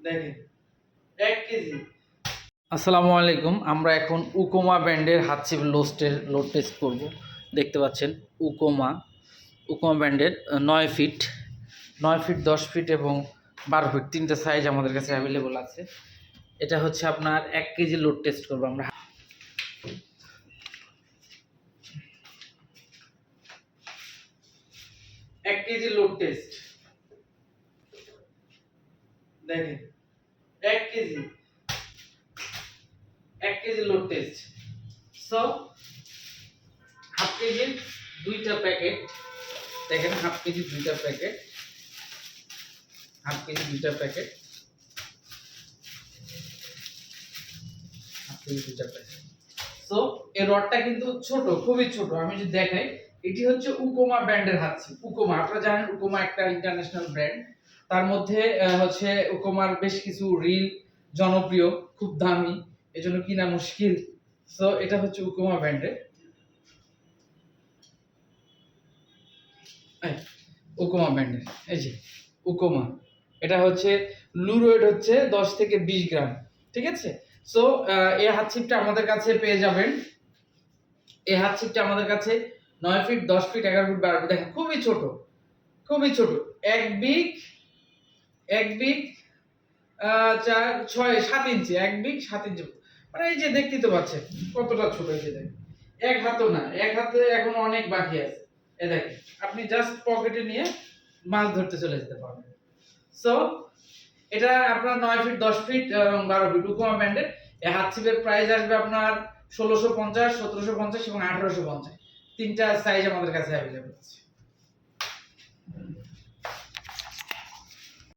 দেখেন 1 কেজি। আসসালামু আলাইকুম। আমরা এখন উকোমা ব্র্যান্ডের হাতছিপ লোড টেস্ট করব। দেখতে পাচ্ছেন উকোমা ব্র্যান্ডের 9 ফিট 9 ফিট 10 ফিট এবং 12 ফিট তিনটা সাইজ আমাদের কাছে অ্যাভেলেবল আছে। এটা হচ্ছে আপনার 1 কেজি লোড টেস্ট করবো আমরা। 1 কেজি লোড টেস্ট দেখেন 1 KG 1 KG load test. So half কেজির 2টা প্যাকেট দেখেন, হাফ কেজি 2টা প্যাকেট, হাফ কেজি 2টা প্যাকেট, হাফ কেজি 2টা প্যাকেট। সো এই রডটা কিন্তু ছোট, খুবই ছোট। আমি যদি দেখাই, এটি হচ্ছে উকোমা ব্র্যান্ডের হাতছিপ। উকোমা, আপনারা জানেন উকোমা একটা ইন্টারন্যাশনাল ব্র্যান্ড। তার মধ্যে হচ্ছে উকোমার বেশ কিছু রিল জনপ্রিয়, খুব দামি, এজন্য কিনা মুশকিল। সো এটা হচ্ছে উকোমা ব্র্যান্ডের উকোমা ব্র্যান্ডের এই যে উকোমা। এটা হচ্ছে লুরোয়েড হচ্ছে 10 থেকে 20 গ্রাম, ঠিক আছে। সো এই হাতছিপটা আমাদের কাছে পেয়ে যাবেন। এই হাতছিপটা আমাদের কাছে 9 ফিট 10 ফিট 11 ফিট 12 ফিট। দেখেন খুবই ছোট, খুবই ছোট। 1 বিগ 4 6 7 ইঞ্চি, 1 বিগ 7 ইঞ্চি। মানে এই যে দেখতেই তো পাচ্ছেন কতটা ছোট। এই যে দেখেন, এক হাতও না, এক হাতে এখন অনেক বাকি আছে। এই দেখেন, আপনি জাস্ট পকেটে নিয়ে মাছ ধরতে চলে যেতে পারবেন। সো এটা আপনার 9 ফিট 10 ফিট এবং 12 ফিট উকোমা ব্র্যান্ডের। এই হাতছিপের প্রাইস আসবে আপনার 1650, 1750 এবং 1850। তিনটা সাইজ আমাদের কাছে অ্যাভেলেবল আছে।